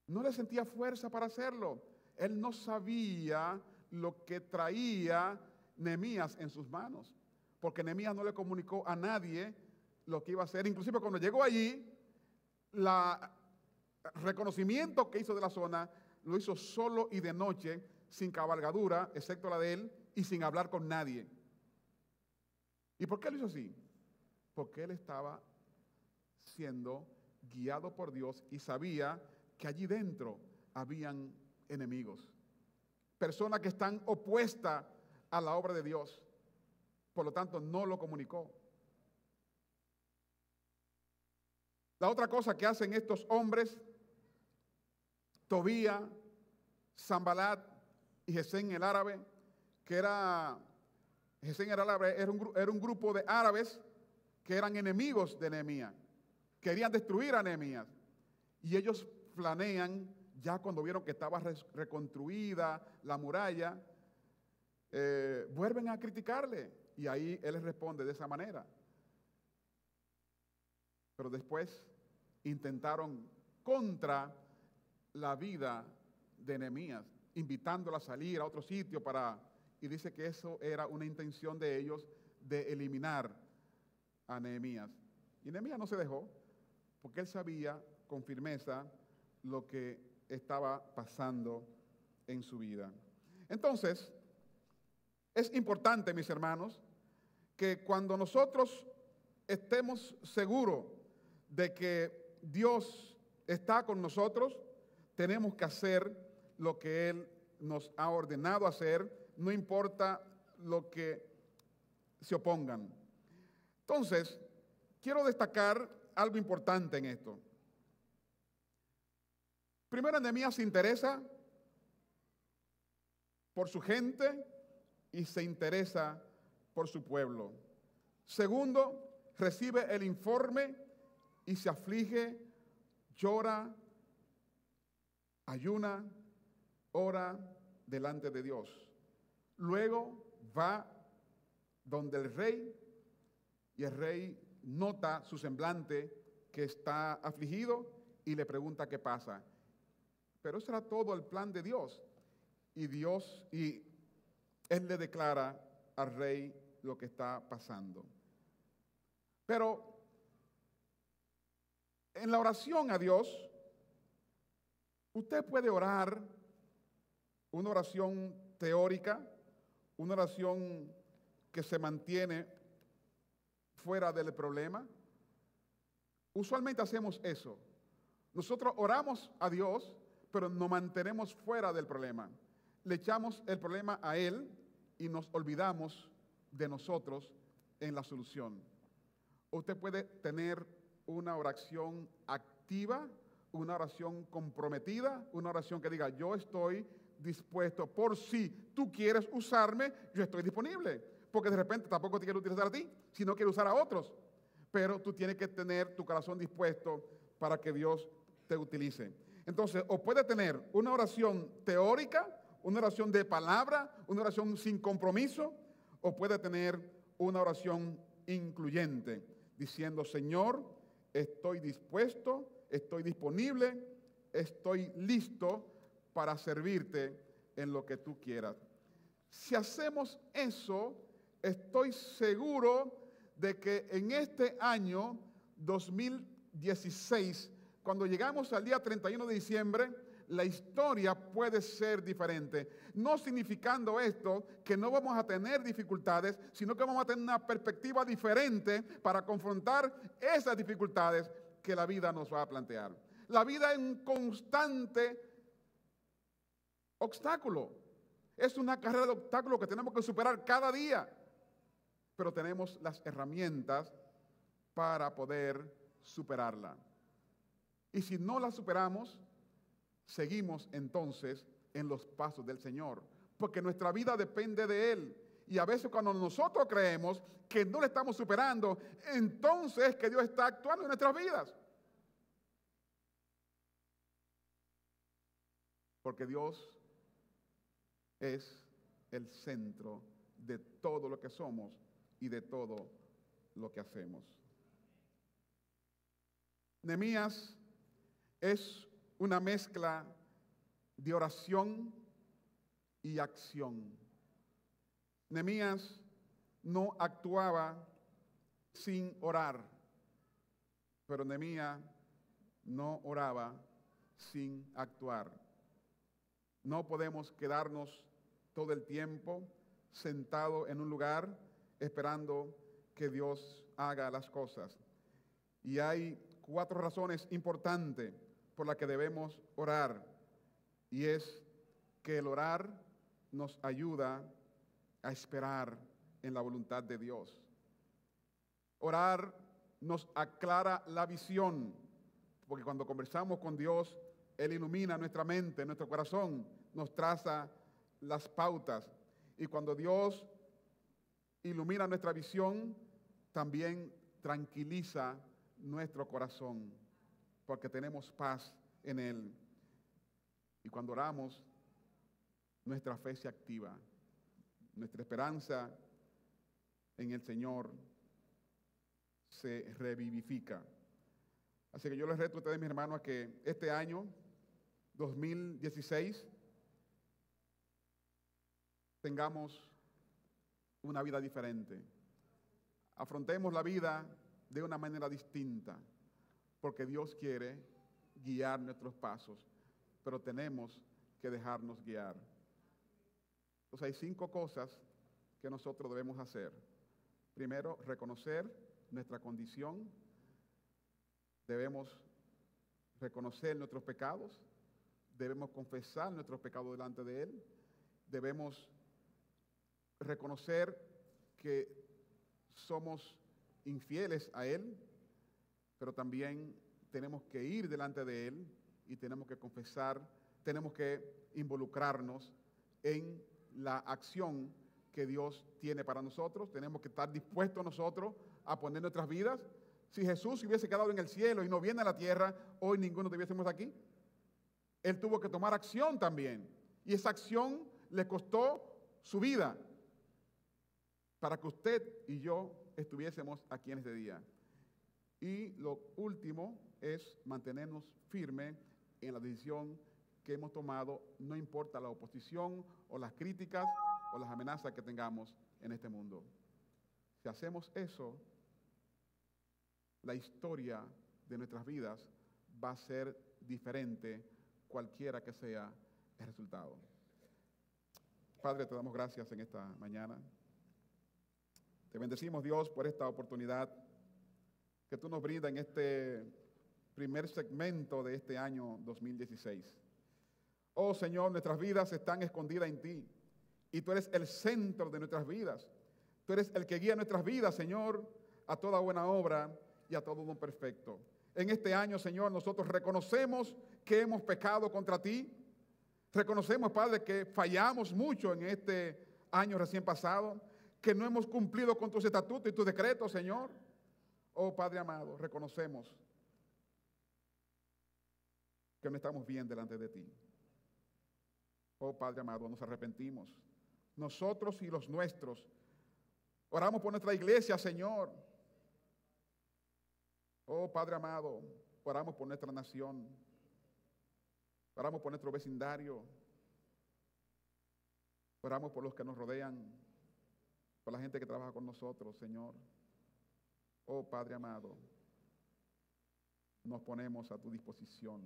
No le sentía fuerza para hacerlo. Él no sabía lo que traía Nehemías en sus manos, porque Nehemías no le comunicó a nadie lo que iba a hacer. Inclusive cuando llegó allí, el reconocimiento que hizo de la zona lo hizo solo y de noche, sin cabalgadura, excepto la de él, y sin hablar con nadie. ¿Y por qué lo hizo así? Porque él estaba siendo guiado por Dios y sabía que allí dentro habían enemigos, personas que están opuestas a la obra de Dios. Por lo tanto, no lo comunicó. La otra cosa que hacen estos hombres, Tobías, Sanbalat y Gesén el árabe, Gesén el árabe era un grupo de árabes que eran enemigos de Nehemías, querían destruir a Nehemías. Y ellos planean, ya cuando vieron que estaba reconstruida la muralla, vuelven a criticarle. Y ahí él les responde de esa manera. Pero después intentaron contra la vida de Nehemías, invitándolo a salir a otro sitio y dice que eso era una intención de ellos de eliminar a Nehemías. Y Nehemías no se dejó, porque él sabía con firmeza lo que estaba pasando en su vida. Entonces, es importante, mis hermanos, que cuando nosotros estemos seguros de que Dios está con nosotros, tenemos que hacer lo que Él nos ha ordenado hacer, no importa lo que se opongan. Entonces, quiero destacar algo importante en esto. Primero, Nehemías se interesa por su gente y se interesa por su pueblo. Segundo, recibe el informe y se aflige, llora, ayuna, ora delante de Dios. Luego va donde el rey y el rey nota su semblante que está afligido y le pregunta qué pasa. Pero eso era todo el plan de Dios. Y él le declara al rey lo que está pasando. Pero en la oración a Dios, usted puede orar una oración teórica, una oración que se mantiene fuera del problema. Usualmente hacemos eso. Nosotros oramos a Dios, pero nos mantenemos fuera del problema. Le echamos el problema a Él y nos olvidamos de nosotros en la solución. Usted puede tener una oración activa, una oración comprometida, una oración que diga, yo estoy dispuesto, por si tú quieres usarme, yo estoy disponible. Porque de repente tampoco te quiero utilizar a ti, sino quiero usar a otros. Pero tú tienes que tener tu corazón dispuesto para que Dios te utilice. Entonces, o puede tener una oración teórica, una oración de palabra, una oración sin compromiso, o puede tener una oración incluyente, diciendo, Señor, estoy dispuesto, estoy disponible, estoy listo para servirte en lo que tú quieras. Si hacemos eso, estoy seguro de que en este año 2016, cuando llegamos al día 31 de diciembre, la historia puede ser diferente. No significando esto que no vamos a tener dificultades, sino que vamos a tener una perspectiva diferente para confrontar esas dificultades que la vida nos va a plantear. La vida es un constante obstáculo. Es una carrera de obstáculos que tenemos que superar cada día. Pero tenemos las herramientas para poder superarla. Y si no la superamos, seguimos entonces en los pasos del Señor, porque nuestra vida depende de Él. Y a veces cuando nosotros creemos que no le estamos superando, entonces es que Dios está actuando en nuestras vidas. Porque Dios es el centro de todo lo que somos y de todo lo que hacemos. Nehemías es una mezcla de oración y acción. Nehemías no actuaba sin orar, pero Nehemías no oraba sin actuar. No podemos quedarnos todo el tiempo sentado en un lugar esperando que Dios haga las cosas. Y hay 4 razones importantes por las que debemos orar. Y es que el orar nos ayuda a esperar en la voluntad de Dios. Orar nos aclara la visión, porque cuando conversamos con Dios, Él ilumina nuestra mente, nuestro corazón, nos traza las pautas. Y cuando Dios ilumina nuestra visión, también tranquiliza nuestro corazón, porque tenemos paz en Él. Y cuando oramos, nuestra fe se activa, nuestra esperanza en el Señor se revivifica. Así que yo les reto a ustedes, mis hermanos, a que este año 2016 tengamos una vida diferente. Afrontemos la vida de una manera distinta, porque Dios quiere guiar nuestros pasos, pero tenemos que dejarnos guiar. Entonces hay 5 cosas que nosotros debemos hacer. Primero, reconocer nuestra condición. Debemos reconocer nuestros pecados. Debemos confesar nuestros pecados delante de Él. Debemos reconocer que somos infieles a Él, pero también tenemos que ir delante de Él y tenemos que confesar, tenemos que involucrarnos en la acción que Dios tiene para nosotros. Tenemos que estar dispuestos nosotros a poner nuestras vidas. Si Jesús hubiese quedado en el cielo y no viene a la tierra, hoy ninguno estuviésemos aquí. Él tuvo que tomar acción también, y esa acción le costó su vida para que usted y yo estuviésemos aquí en este día. Y lo último es mantenernos firmes en la decisión que hemos tomado, no importa la oposición o las críticas o las amenazas que tengamos en este mundo. Si hacemos eso, la historia de nuestras vidas va a ser diferente, cualquiera que sea el resultado. Padre, te damos gracias en esta mañana. Te bendecimos, Dios, por esta oportunidad que tú nos brindas en este primer segmento de este año 2016. Oh Señor, nuestras vidas están escondidas en ti y tú eres el centro de nuestras vidas. Tú eres el que guía nuestras vidas, Señor, a toda buena obra y a todo don perfecto. En este año, Señor, nosotros reconocemos que hemos pecado contra ti. Reconocemos, Padre, que fallamos mucho en este año recién pasado, que no hemos cumplido con tus estatutos y tus decretos, Señor. Oh, Padre amado, reconocemos que no estamos bien delante de ti. Oh, Padre amado, nos arrepentimos. Nosotros y los nuestros. Oramos por nuestra iglesia, Señor. Oh, Padre amado, oramos por nuestra nación. Oramos por nuestro vecindario. Oramos por los que nos rodean, por la gente que trabaja con nosotros, Señor. Oh, Padre amado, nos ponemos a tu disposición.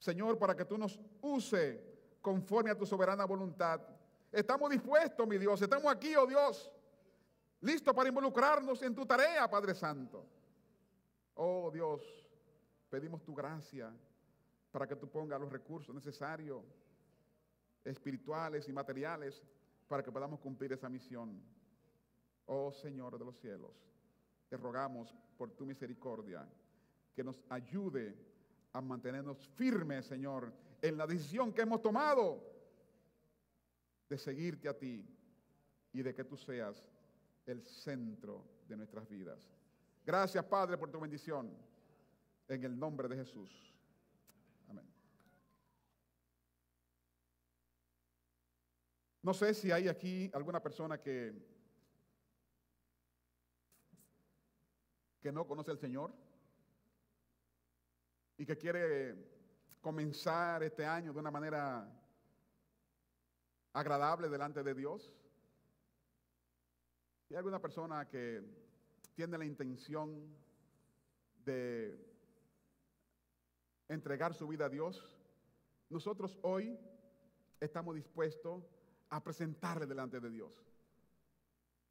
Señor, para que tú nos uses conforme a tu soberana voluntad. Estamos dispuestos, mi Dios. Estamos aquí, oh Dios, listos para involucrarnos en tu tarea, Padre Santo. Oh Dios, pedimos tu gracia para que tú pongas los recursos necesarios, espirituales y materiales, para que podamos cumplir esa misión. Oh Señor de los cielos, te rogamos por tu misericordia que nos ayude a mantenernos firmes, Señor, en la decisión que hemos tomado de seguirte a ti y de que tú seas el centro de nuestras vidas. Gracias, Padre, por tu bendición. En el nombre de Jesús. Amén. No sé si hay aquí alguna persona que no conoce al Señor y que quiere comenzar este año de una manera agradable delante de Dios. Si hay alguna persona que tiene la intención de entregar su vida a Dios, nosotros hoy estamos dispuestos a presentarle delante de Dios.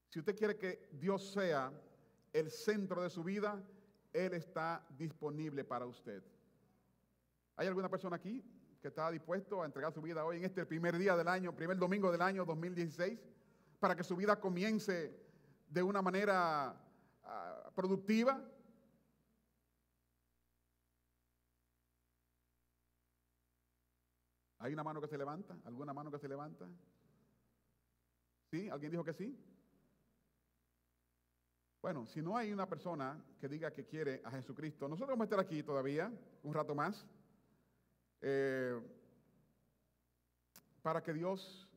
Si usted quiere que Dios sea el centro de su vida, Él está disponible para usted. ¿Hay alguna persona aquí que está dispuesto a entregar su vida hoy en este primer día del año, primer domingo del año 2016, para que su vida comience de una manera productiva? ¿Hay una mano que se levanta? ¿Alguna mano que se levanta? ¿Sí? ¿Alguien dijo que sí? Bueno, si no hay una persona que diga que quiere a Jesucristo, nosotros vamos a estar aquí todavía un rato más para que Dios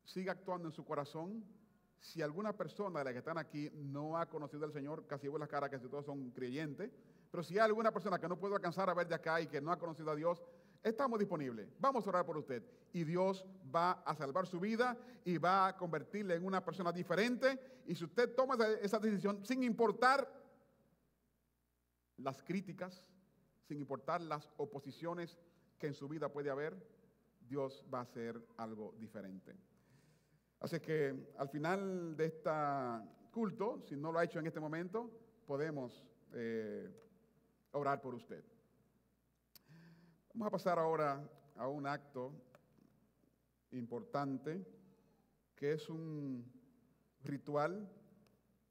siga actuando en su corazón. Si alguna persona de las que están aquí no ha conocido al Señor, casi veo las caras que todos son creyentes, pero si hay alguna persona que no puedo alcanzar a ver de acá y que no ha conocido a Dios, estamos disponibles. Vamos a orar por usted y Dios va a salvar su vida y va a convertirle en una persona diferente. Y si usted toma esa decisión sin importar las críticas, sin importar las oposiciones que en su vida puede haber, Dios va a hacer algo diferente. Así que al final de este culto, si no lo ha hecho en este momento, podemos orar por usted. Vamos a pasar ahora a un acto importante, que es un ritual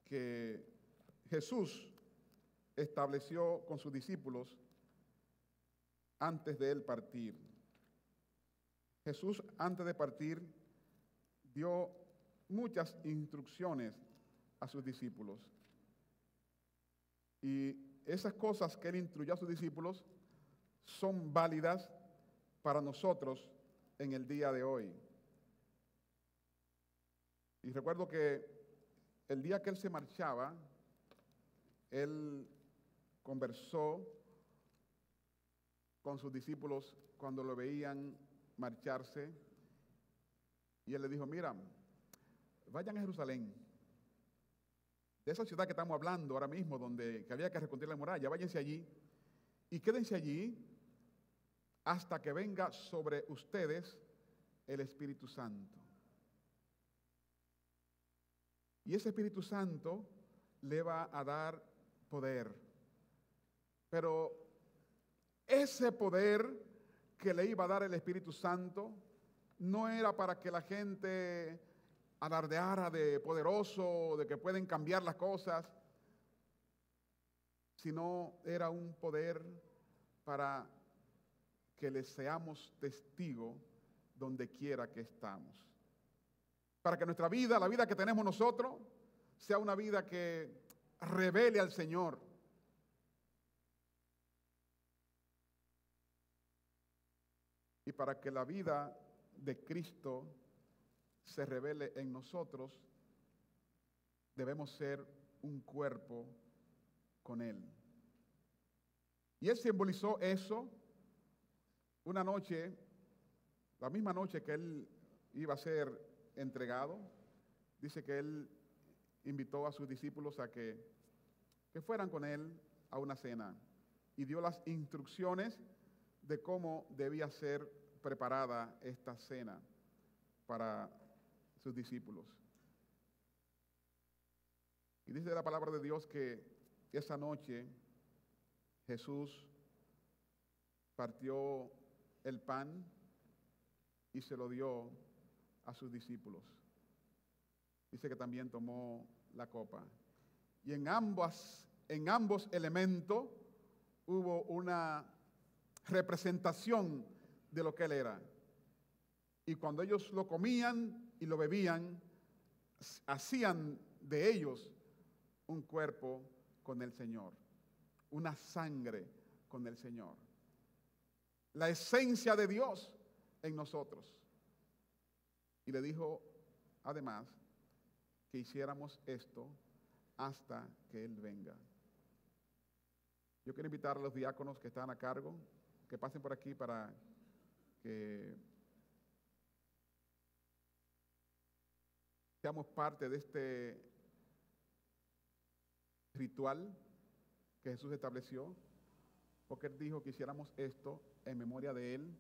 que Jesús estableció con sus discípulos antes de él partir. Jesús, antes de partir, dio muchas instrucciones a sus discípulos. Y esas cosas que él instruyó a sus discípulos son válidas para nosotros en el día de hoy. Y recuerdo que el día que él se marchaba, él conversó con sus discípulos cuando lo veían marcharse, y él le dijo: mira, vayan a Jerusalén, de esa ciudad que estamos hablando ahora mismo, donde que había que reconstruir la muralla, váyanse allí y quédense allí hasta que venga sobre ustedes el Espíritu Santo. Y ese Espíritu Santo le va a dar poder. Pero ese poder que le iba a dar el Espíritu Santo no era para que la gente alardeara de poderoso, de que pueden cambiar las cosas, sino era un poder para que le seamos testigos donde quiera que estamos. Para que nuestra vida, la vida que tenemos nosotros, sea una vida que revele al Señor. Y para que la vida de Cristo se revele en nosotros, debemos ser un cuerpo con Él. Y Él simbolizó eso una noche, la misma noche que Él iba a ser entregado. Dice que Él invitó a sus discípulos a que fueran con Él a una cena y dio las instrucciones de cómo debía ser preparada esta cena para sus discípulos. Y dice la palabra de Dios que esa noche Jesús partió el pan y se lo dio a sus discípulos. Dice que también tomó la copa. Y en ambos elementos hubo una representación de lo que Él era. Y cuando ellos lo comían y lo bebían, hacían de ellos un cuerpo con el Señor, una sangre con el Señor. La esencia de Dios en nosotros. Y le dijo, además, que hiciéramos esto hasta que Él venga. Yo quiero invitar a los diáconos que están a cargo, que pasen por aquí para que seamos parte de este ritual que Jesús estableció, porque Él dijo que hiciéramos esto en memoria de Él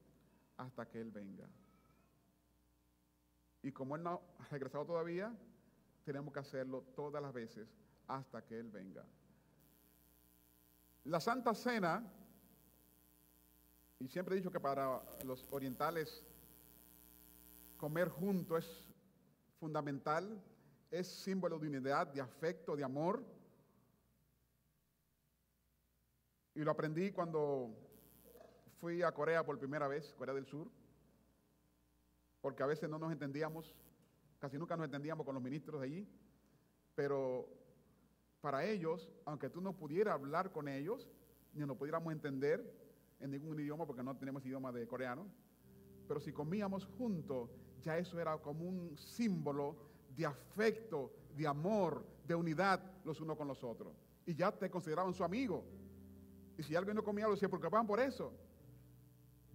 hasta que Él venga. Y como Él no ha regresado todavía, tenemos que hacerlo todas las veces hasta que Él venga. La Santa Cena, y siempre he dicho que para los orientales comer junto es fundamental, es símbolo de unidad, de afecto, de amor. Y lo aprendí cuando fui a Corea por primera vez, Corea del Sur, porque a veces no nos entendíamos, casi nunca nos entendíamos con los ministros de allí, pero para ellos, aunque tú no pudieras hablar con ellos, ni nos pudiéramos entender en ningún idioma, porque no tenemos idioma de coreano, pero si comíamos juntos, ya eso era como un símbolo de afecto, de amor, de unidad los unos con los otros. Y ya te consideraban su amigo. Y si alguien no comía, lo se preocupaban por eso.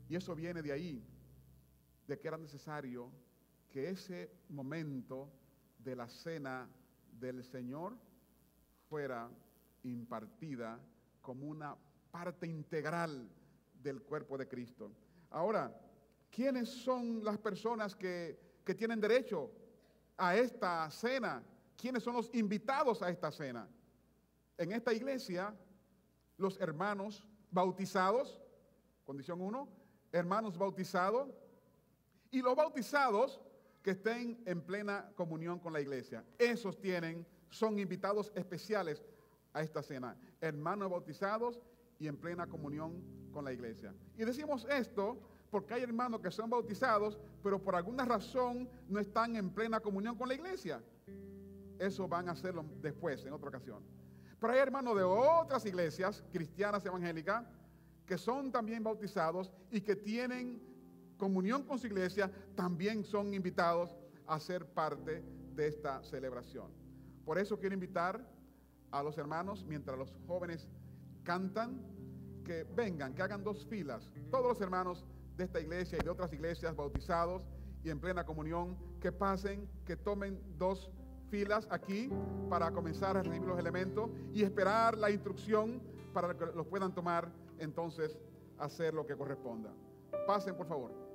Y eso viene de ahí, de que era necesario que ese momento de la cena del Señor fuera impartida como una parte integral del cuerpo de Cristo. Ahora, ¿quiénes son las personas que tienen derecho a esta cena? ¿Quiénes son los invitados a esta cena? En esta iglesia, los hermanos bautizados, condición 1, hermanos bautizados, y los bautizados que estén en plena comunión con la iglesia. Esos son invitados especiales a esta cena. Hermanos bautizados y en plena comunión con la iglesia. Y decimos esto porque hay hermanos que son bautizados, pero por alguna razón no están en plena comunión con la iglesia. Eso van a hacerlo después, en otra ocasión. Pero hay hermanos de otras iglesias, cristianas evangélicas, que son también bautizados y que tienen comunión con su iglesia, también son invitados a ser parte de esta celebración. Por eso quiero invitar a los hermanos, mientras los jóvenes cantan, que vengan, que hagan 2 filas. Todos los hermanos de esta iglesia y de otras iglesias bautizados y en plena comunión, que pasen, que tomen 2 filas aquí para comenzar a recibir los elementos y esperar la instrucción para que los puedan tomar, entonces hacer lo que corresponda. Pasen, por favor.